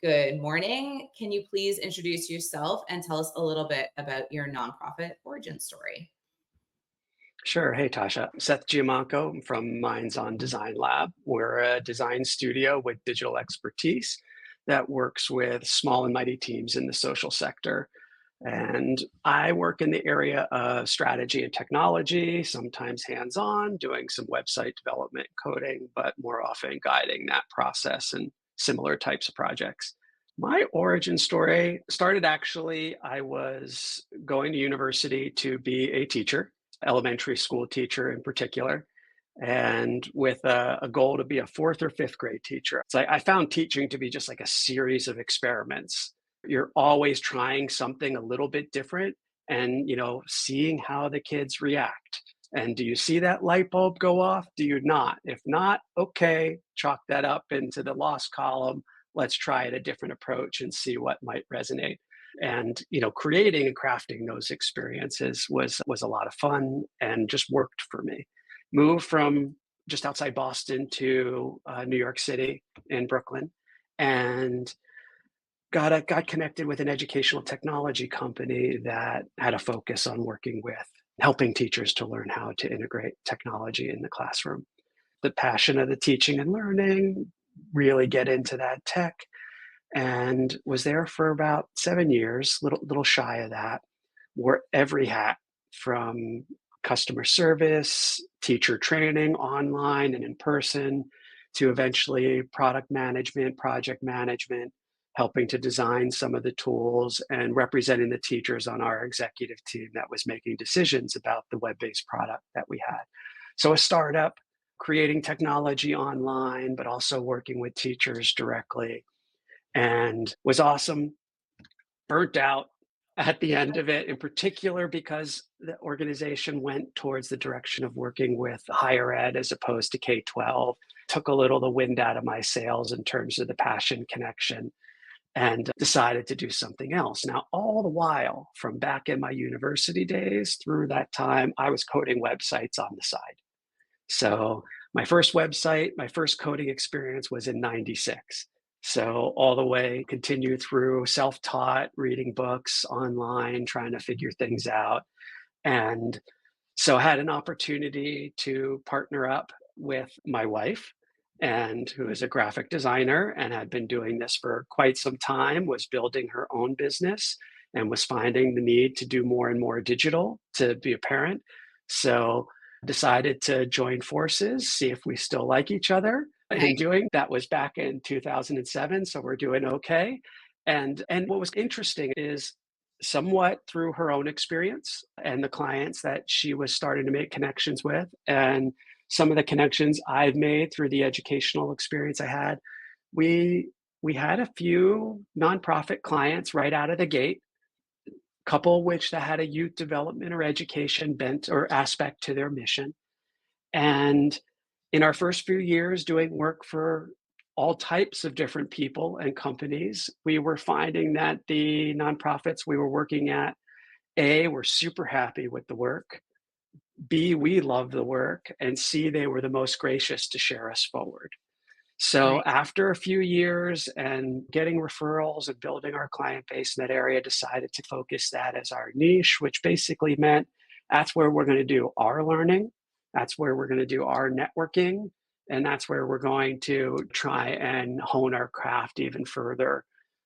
Good morning. Can you please introduce yourself and tell us a little bit about your nonprofit origin story? Sure. Hey, Tasha. Seth Giammanco from Minds on Design Lab. We're a design studio with digital expertise that works with small and mighty teams in the social sector. And I work in the area of strategy and technology, sometimes hands on, doing some website development, coding, but more often guiding that process and similar types of projects. My origin story started actually, I was going to university to be a teacher, elementary school teacher in particular, and with a goal to be a fourth or fifth grade teacher. So I found teaching to be just like a series of experiments. You're always trying something a little bit different and, seeing how the kids react. And do you see that light bulb go off? Do you not? If not, okay, chalk that up into the lost column. Let's try it a different approach and see what might resonate. And creating and crafting those experiences was a lot of fun and just worked for me. Moved from just outside Boston to New York City in Brooklyn, and got connected with an educational technology company that had a focus on working with helping teachers to learn how to integrate technology in the classroom. The passion of the teaching and learning, really get into that tech, and was there for about 7 years, little shy of that. Wore every hat from customer service, teacher training, online and in person, to eventually product management, project management, helping to design some of the tools and representing the teachers on our executive team that was making decisions about the web-based product that we had. So a startup, creating technology online, but also working with teachers directly, and was awesome. Burnt out at the end of it, in particular because the organization went towards the direction of working with higher ed as opposed to K-12. Took a little the wind out of my sails in terms of the passion connection, and decided to do something else. Now, all the while, from back in my university days through that time, I was coding websites on the side. So my first website, my first coding experience was in 96. So all the way continued through self-taught, reading books online, trying to figure things out. And so I had an opportunity to partner up with my wife, and who is a graphic designer and had been doing this for quite some time, was building her own business and was finding the need to do more and more digital to be a parent. So decided to join forces, see if we still like each other. And Nice. doing that was back in 2007, so we're doing okay. And what was interesting is somewhat through her own experience and the clients that she was starting to make connections with, and some of the connections I've made through the educational experience I had, we we had a few nonprofit clients right out of the gate, couple which that had a youth development or education bent or aspect to their mission. And in our first few years doing work for all types of different people and companies, we were finding that the nonprofits we were working at, A, were super happy with the work, B, we loved the work, and C, they were the most gracious to share us forward. So Nice. after a few years and getting referrals and building our client base in that area, decided to focus that as our niche, which basically meant that's where we're going to do our learning, that's where we're going to do our networking, and that's where we're going to try and hone our craft even further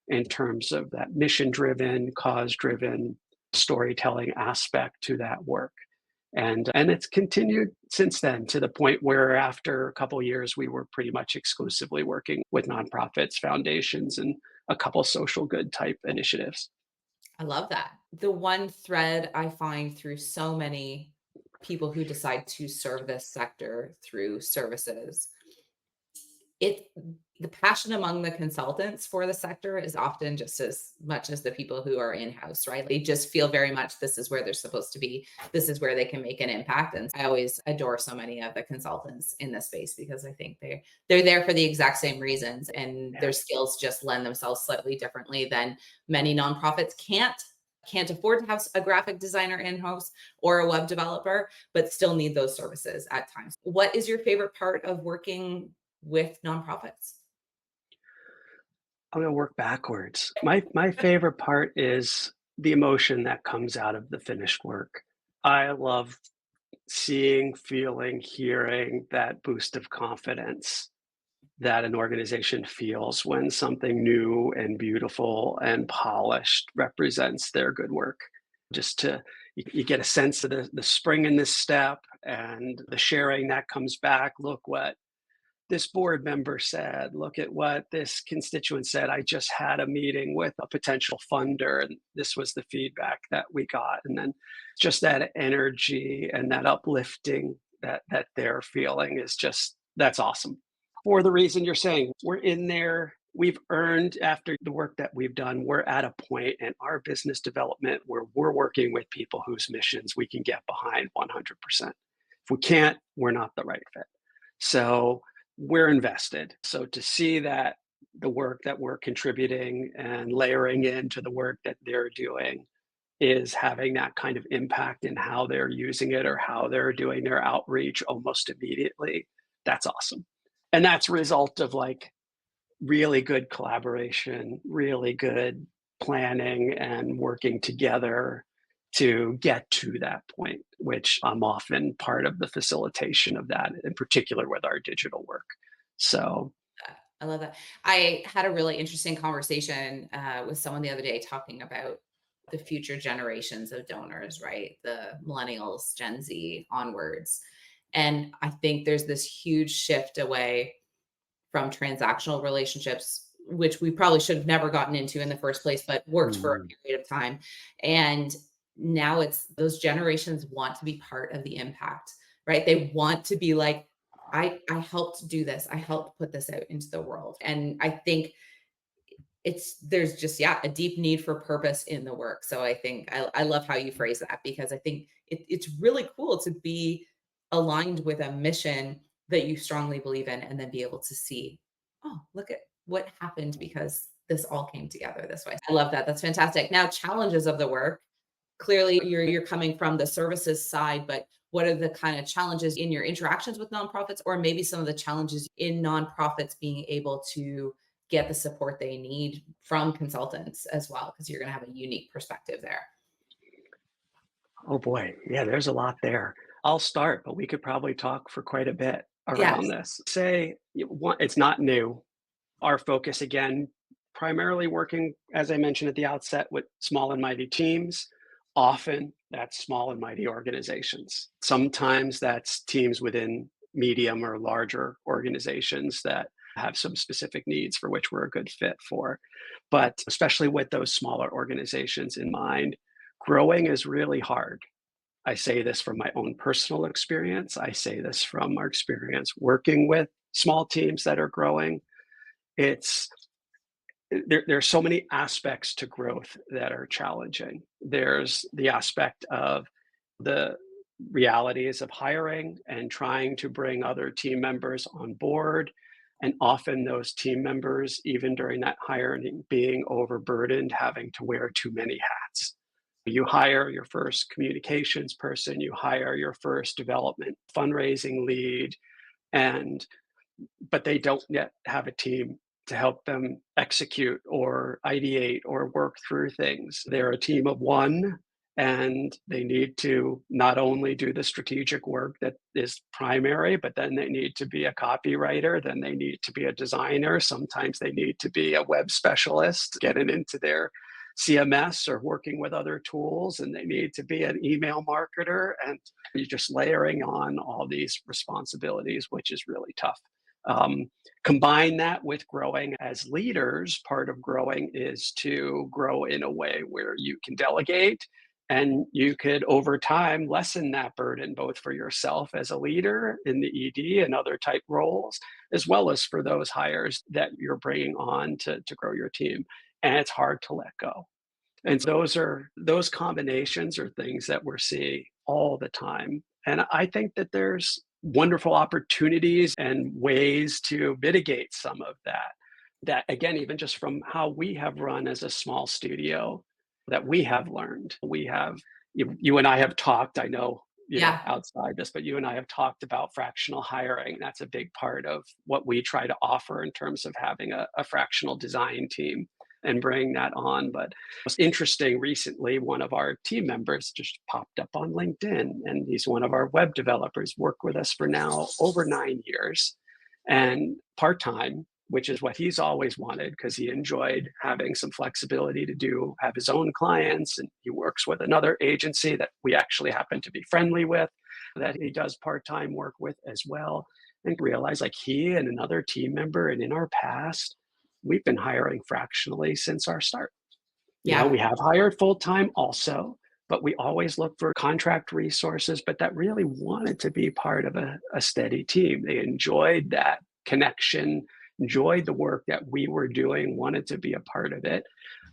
in terms of that mission driven, cause driven storytelling aspect to that work. And it's continued since then, to the point where after a couple years, we were pretty much exclusively working with nonprofits, foundations, and a couple social good type initiatives. I love that. The one thread I find through so many people who decide to serve this sector through services, it the passion among the consultants for the sector is often just as much as the people who are in-house, right? They just feel very much this is where they're supposed to be. This is where they can make an impact. And I always adore so many of the consultants in this space because I think they're there for the exact same reasons and Yeah. their skills just lend themselves slightly differently than many nonprofits can't afford to have a graphic designer in-house or a web developer, but still need those services at times. What is your favorite part of working with nonprofits? I'm gonna work backwards. My favorite part is the emotion that comes out of the finished work. I love seeing, feeling, hearing that boost of confidence that an organization feels when something new and beautiful and polished represents their good work. Just to you get a sense of the spring in this step and the sharing that comes back. Look what this board member said. Look at what this constituent said. I just had a meeting with a potential funder, and this was the feedback that we got. And then just that energy and that uplifting that they're feeling is just that's awesome. For the reason you're saying, we're in there. We've earned after the work that we've done, we're at a point in our business development where we're working with people whose missions we can get behind 100%. If we can't, we're not the right fit. So we're invested. So to see that the work that we're contributing and layering into the work that they're doing is having that kind of impact in how they're using it or how they're doing their outreach almost immediately, that's awesome. And that's a result of like really good collaboration, really good planning and working together to get to that point, which I'm often part of the facilitation of that, in particular with our digital work. So, I love that. I had a really interesting conversation with someone the other day talking about the future generations of donors, right? The millennials, Gen Z onwards. And I think there's this huge shift away from transactional relationships, which we probably should have never gotten into in the first place, but worked for mhm. a period of time. And now it's those generations want to be part of the impact, right? They want to be like, I helped do this. I helped put this out into the world. And I think there's just, yeah, a deep need for purpose in the work. So I think I love how you phrase that because I think it's really cool to be aligned with a mission that you strongly believe in and then be able to see, oh, look at what happened because this all came together this way. I love that. That's fantastic. Now, challenges of the work. Clearly you're coming from the services side, but what are the kind of challenges in your interactions with nonprofits or maybe some of the challenges in nonprofits being able to get the support they need from consultants as well? Because you're going to have a unique perspective there. Oh boy, yeah, there's a lot there. I'll start, but we could probably talk for quite a bit around Yes. this. Say, it's not new. Our focus, again, primarily working, as I mentioned at the outset, with small and mighty teams. Often that's small and mighty organizations. Sometimes that's teams within medium or larger organizations that have some specific needs for which we're a good fit for. But especially with those smaller organizations in mind, growing is really hard. I say this from my own personal experience. I say this from our experience working with small teams that are growing. It's there's so many aspects to growth that are challenging. There's the aspect of the realities of hiring and trying to bring other team members on board. And often those team members, even during that hiring, being overburdened, having to wear too many hats. You hire your first communications person, you hire your first development fundraising lead, and but they don't yet have a team to help them execute or ideate or work through things. They're a team of one, and they need to not only do the strategic work that is primary, but then they need to be a copywriter, then they need to be a designer. Sometimes they need to be a web specialist, getting into their CMS or working with other tools, and they need to be an email marketer. And you're just layering on all these responsibilities, which is really tough. Um, Combine that with growing as leaders. Part of growing is to grow in a way where you can delegate and you could, over time, lessen that burden both for yourself as a leader in the ED and other type roles, as well as for those hires that you're bringing on to grow your team. And it's hard to let go. And those combinations are things that we're seeing all the time. And I think that there's wonderful opportunities and ways to mitigate some of that. That again, even just from how we have run as a small studio, that we have learned. We have you and I have talked, I know, Yeah. outside this, but you and I have talked about fractional hiring. That's a big part of what we try to offer in terms of having a fractional design team and bring that on. But it's interesting, recently, one of our team members just popped up on LinkedIn, and he's one of our web developers, worked with us for now over 9 years and part time, which is what he's always wanted because he enjoyed having some flexibility to have his own clients. And he works with another agency that we actually happen to be friendly with, that he does part time work with as well. And realize like he and another team member, and in our past, we've been hiring fractionally since our start. Yeah. We have hired full time also, but we always look for contract resources, but that really wanted to be part of a steady team. They enjoyed that connection, enjoyed the work that we were doing, wanted to be a part of it.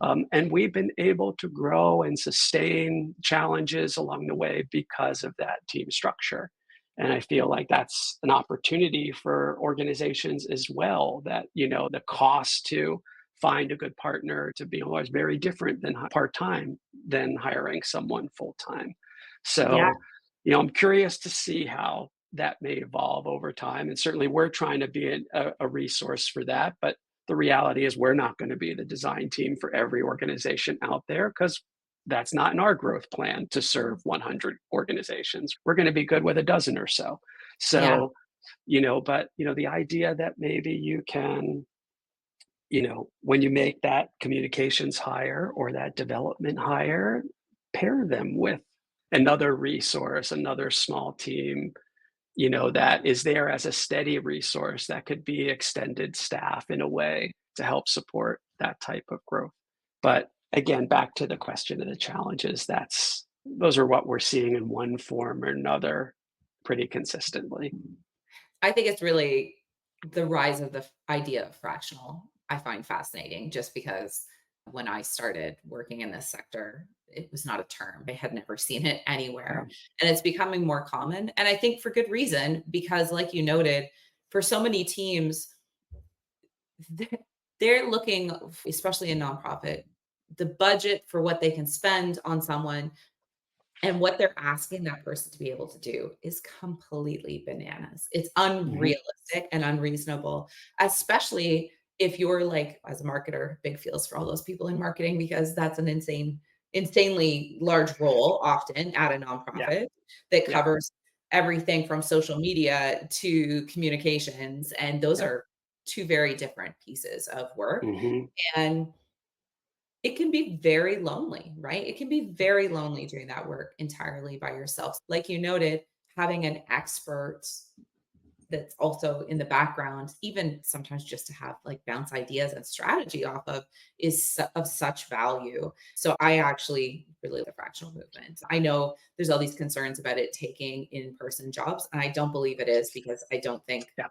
And we've been able to grow and sustain challenges along the way because of that team structure. And I feel like that's an opportunity for organizations as well, that, the cost to find a good partner to be is very different than part-time than hiring someone full-time. Yeah. So, I'm curious to see how that may evolve over time. And certainly we're trying to be a resource for that. But the reality is we're not going to be the design team for every organization out there because that's not in our growth plan to serve 100 organizations. We're going to be good with a dozen or so. Yeah. So, but, the idea that maybe you can, when you make that communications hire or that development hire, pair them with another resource, another small team, that is there as a steady resource that could be extended staff in a way to help support that type of growth. But again, back to the question of the challenges, those are what we're seeing in one form or another pretty consistently. I think it's really the rise of the idea of fractional, I find fascinating just because when I started working in this sector, it was not a term. I had never seen it Yeah. anywhere. And it's becoming more common. And I think for good reason, because like you noted, for so many teams, they're looking, especially in nonprofit, the budget for what they can spend on someone and what they're asking that person to be able to do is completely bananas. It's Mhm. unrealistic and unreasonable, especially if you're like, as a marketer, big feels for all those people in marketing because that's an insanely large role often at a Yeah. nonprofit that Yeah. covers everything from social media to communications. And those Yeah. are two very different pieces of work. Mhm. And it can be very lonely, right? It can be very lonely doing that work entirely by yourself. Like you noted, having an expert that's also in the background, even sometimes just to have like bounce ideas and strategy off of, is of such value. So I actually really like the fractional movement. I know there's all these concerns about it taking in-person jobs, and I don't believe it is because Yeah.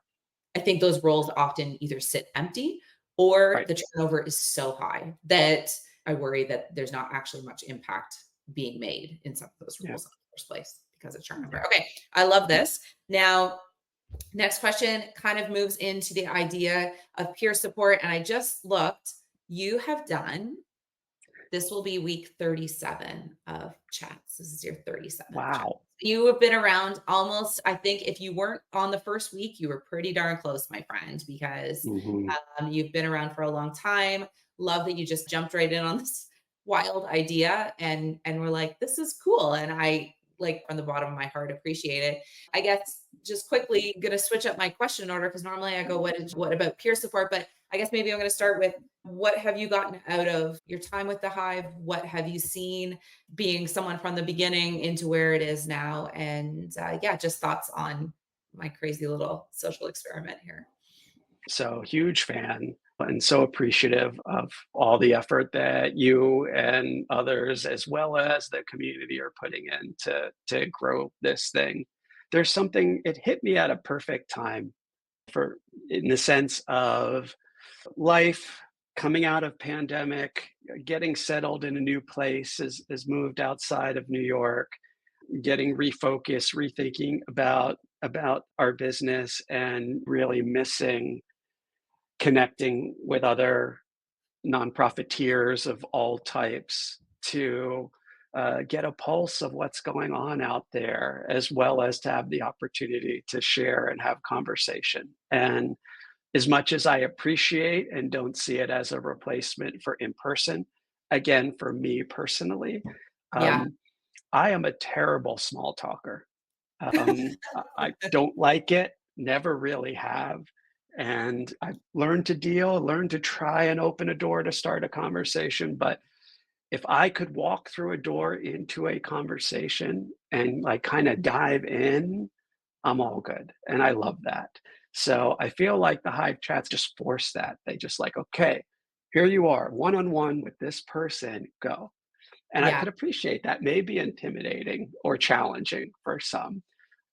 I think those roles often either sit empty or Right. the turnover is so high that I worry that there's not actually much impact being made in some of those Yeah. roles in the first place because of turnover. Yeah. Okay, I love this. Now, next question kind of moves into the idea of peer support. And I just looked, you have done, this will be week 37 of chats. This is your 37th chat. Wow. You have been around almost, I think if you weren't on the first week, you were pretty darn close, my friend, because Mhm. you've been around for a long time. Love that you just jumped right in on this wild idea and we're like, this is cool. And I like from the bottom of my heart appreciate it. I guess just quickly gonna switch up my question order because normally I go, what about peer support? But I guess maybe I'm gonna start with what have you gotten out of your time with the Hive? What have you seen being someone from the beginning into where it is now? And yeah, just thoughts on my crazy little social experiment here. So huge fan and so appreciative of all the effort that you and others, as well as the community, are putting in to grow this thing. There's something, it hit me at a perfect time for in the sense of life coming out of pandemic, getting settled in a new place, has moved outside of New York, getting refocused, rethinking about our business, and really missing connecting with other nonprofiteers of all types to get a pulse of what's going on out there, as well as to have the opportunity to share and have conversation. And as much as I appreciate and don't see it as a replacement for in person, again, for me personally, Yeah. um, I am a terrible small talker. I don't like it, never really have. And I've learned to try and open a door to start a conversation. But if I could walk through a door into a conversation and like kind of dive in, I'm all good. And I love that. So I feel like the Hive chats just force that. They just like, okay, here you are, one on one with this person, go. And I Yeah. could appreciate that may be intimidating or challenging for some,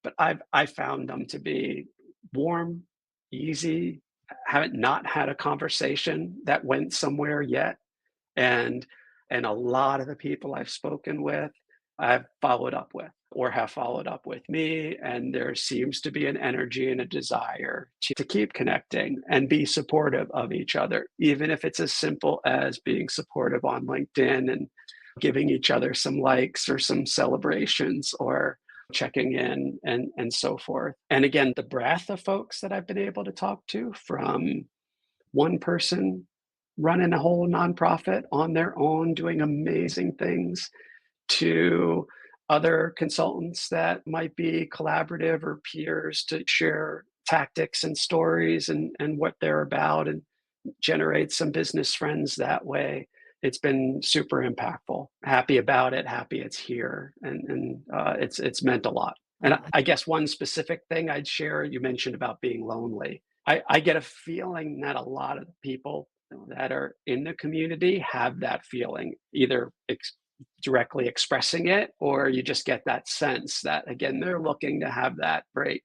but I found them to be warm, easy. Haven't not had a conversation that went somewhere yet, and a lot of the people I've spoken with, I've followed up with or have followed up with me, and there seems to be an energy and a desire to keep connecting and be supportive of each other, even if it's as simple as being supportive on LinkedIn and giving each other some likes or some celebrations or checking in and so forth. And again, the breadth of folks that I've been able to talk to, from one person running a whole nonprofit on their own, doing amazing things, to other consultants that might be collaborative or peers to share tactics and stories and what they're about and generate some business friends that way. It's been super impactful. Happy about it. Happy it's here, and it's meant a lot. And Oh, I guess one specific thing I'd share, you mentioned about being lonely. I get a feeling that a lot of people that are in the community have that feeling, either directly expressing it, or you just get that sense that, again, they're looking to have that break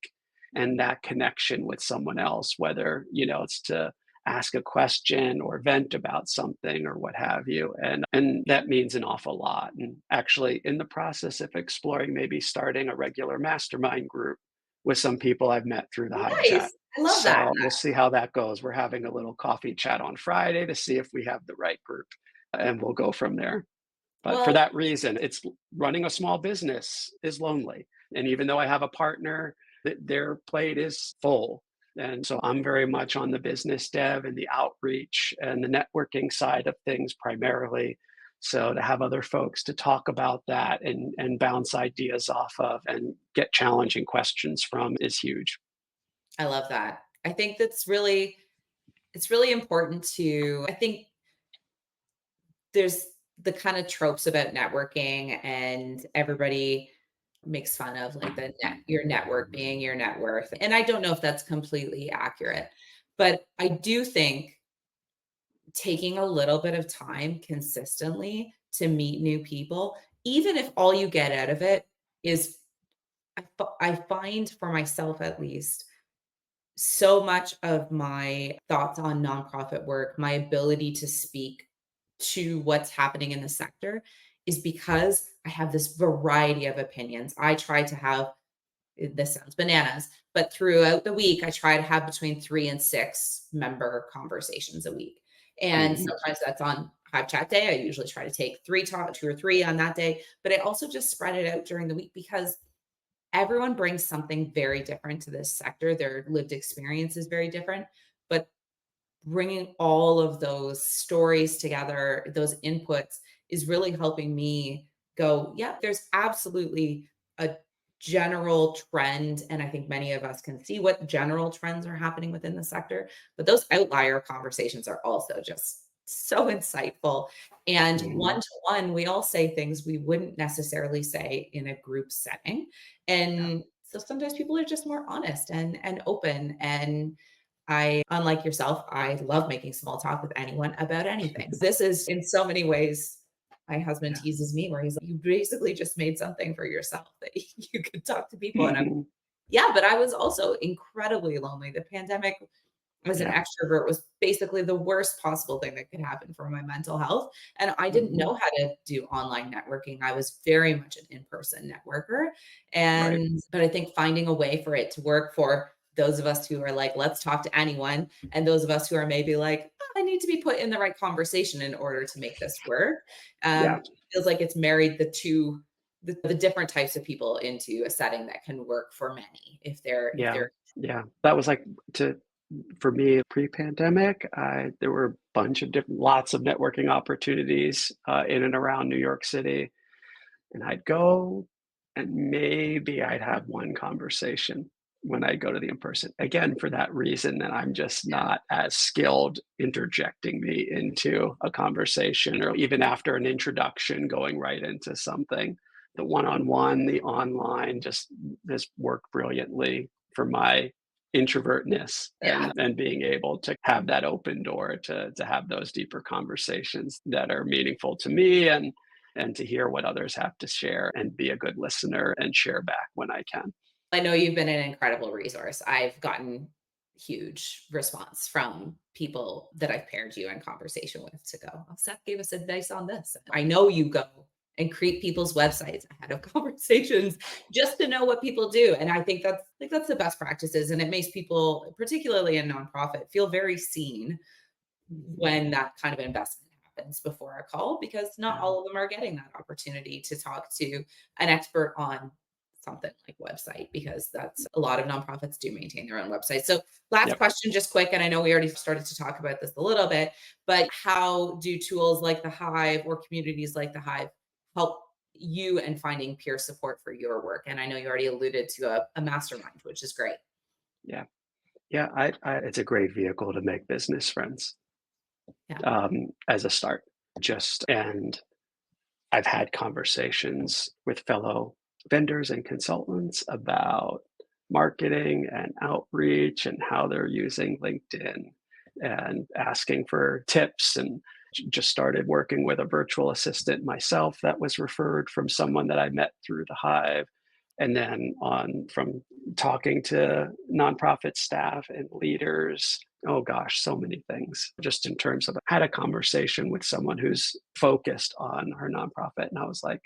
and that connection with someone else, whether, it's to ask a question or vent about something or what have you. And that means an awful lot. And actually, in the process of exploring maybe starting a regular mastermind group with some people I've met through the Hive chat. nice. I love that. So we'll see how that goes. We're having a little coffee chat on Friday to see if we have the right group, and we'll go from there. But for Well, that reason, it's running a small business is lonely. And even though I have a partner, their plate is full. And so I'm very much on the business dev and the outreach and the networking side of things primarily. So to have other folks to talk about that and bounce ideas off of and get challenging questions from is huge. I love that. I think it's really important to I think there's the kind of tropes about networking and everybody makes fun of like your network being your net worth. And I don't know if that's completely accurate, but I do think taking a little bit of time consistently to meet new people, even if all you get out of it is I find for myself at least so much of my thoughts on nonprofit work, my ability to speak to what's happening in the sector is because I have this variety of opinions. I try to have this sounds bananas, but throughout the week, I try to have between 3 and 6 member conversations a week. And Mhm. sometimes that's on Hive Chat Day. I usually try to take 2 or 3 on that day, but I also just spread it out during the week because everyone brings something very different to this sector. Their lived experience is very different, but bringing all of those stories together, those inputs is really helping me go, yeah, there's absolutely a general trend. And I think many of us can see what general trends are happening within the sector. But those outlier conversations are also just so insightful. And one Mhm. to one, we all say things we wouldn't necessarily say in a group setting. Yeah. And so sometimes people are just more honest and open. And unlike yourself, I love making small talk with anyone about anything. This is in so many ways, my husband Yeah. teases me where he's like, you basically just made something for yourself that you could talk to people. And I'm, Mhm. yeah, but I was also incredibly lonely. The pandemic as an Yeah. extrovert was basically the worst possible thing that could happen for my mental health. And I didn't Mhm. know how to do online networking. I was very much an in-person networker. Right. But I think finding a way for it to work for those of us who are like, let's talk to anyone, and those of us who are maybe like, "Oh, I need to be put in the right conversation in order to make this work." Yeah. Feels like it's married the different types of people into a setting that can work for many if Yeah. they're Yeah. That was like to for me pre-pandemic, there were a bunch of different lots of networking opportunities in and around New York City. And I'd go and maybe I'd have one conversation when I go to the in-person. Again, for that reason that I'm just yeah, not as skilled interjecting me into a conversation or even after an introduction, going right into something. The one-on-one, the online just has worked brilliantly for my introvertness yeah. and being able to have that open door to have those deeper conversations that are meaningful to me and to hear what others have to share and be a good listener and share back when I can. I know you've been an incredible resource. I've gotten huge response from people that I've paired you in conversation with to go, "Oh, Seth gave us advice on this." I know you go and create people's websites ahead of conversations just to know what people do. And I think that's the best practices. And it makes people, particularly in nonprofit, feel very seen when that kind of investment happens before a call, because not Yeah. all of them are getting that opportunity to talk to an expert on something like website, because that's a lot of nonprofits do maintain their own website. So last Yep. question, just quick, and I know we already started to talk about this a little bit, but how do tools like the Hive or communities like the Hive help you in finding peer support for your work? And I know you already alluded to a mastermind, which is great. Yeah. Yeah. It's a great vehicle to make business friends Yeah. as a start. And I've had conversations with fellow vendors and consultants about marketing and outreach and how they're using LinkedIn and asking for tips and just started working with a virtual assistant myself that was referred from someone that I met through the Hive. And then on from talking to nonprofit staff and leaders, oh gosh, so many things. Just in terms of, I had a conversation with someone who's focused on her nonprofit, and I was like,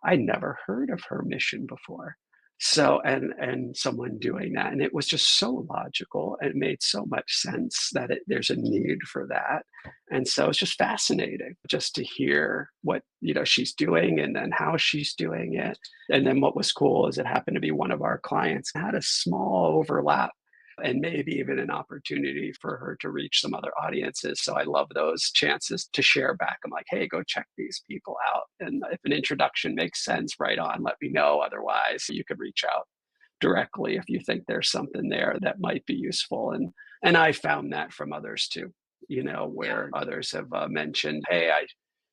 I never heard of her mission before. So and someone doing that, and it was just so logical. It made so much sense that there's a need for that, and so it's just fascinating just to hear what she's doing and then how she's doing it. And then what was cool is it happened to be one of our clients had a small overlap and maybe even an opportunity for her to reach some other audiences. So I love those chances to share back. I'm like, hey, go check these people out. And if an introduction makes sense, right on, let me know. Otherwise, you could reach out directly if you think there's something there that might be useful. And I found that from others too, Yeah. where others have mentioned, hey, I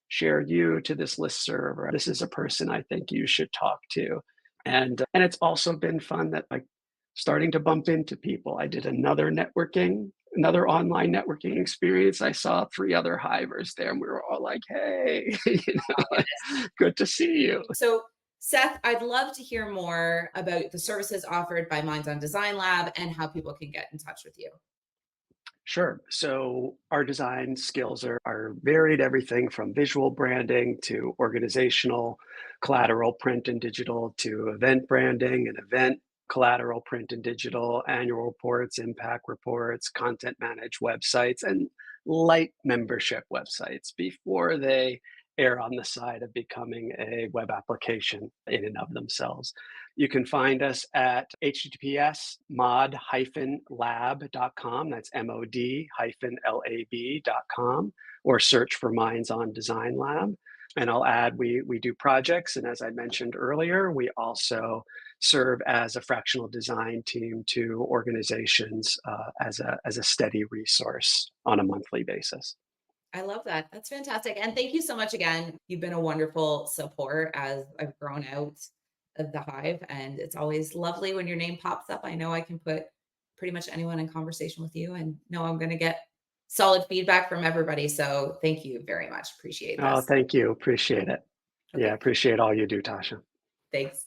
shared you to this listserv, or this is a person I think you should talk to. And it's also been fun that like starting to bump into people. I did another online networking experience. I saw three other hivers there, and we were all like, "Hey, good to see you." So, Seth, I'd love to hear more about the services offered by Minds on Design Lab and how people can get in touch with you. Sure. So our design skills are varied, everything from visual branding to organizational, collateral, print and digital, to event branding and event collateral, print and digital, annual reports, impact reports, content managed websites, and light membership websites before they err on the side of becoming a web application in and of themselves. You can find us at https mod-lab.com. That's mod-lab.com, or search for Minds on Design Lab. And I'll add, we do projects. And as I mentioned earlier, we also serve as a fractional design team to organizations as a steady resource on a monthly basis. I love that. That's fantastic. And thank you so much again. You've been a wonderful support as I've grown out of the Hive. And it's always lovely when your name pops up. I know I can put pretty much anyone in conversation with you and know I'm going to get solid feedback from everybody. So thank you very much. Appreciate Oh, this. thank you. Appreciate it. Yeah, Okay. appreciate all you do, Tasha. Thanks.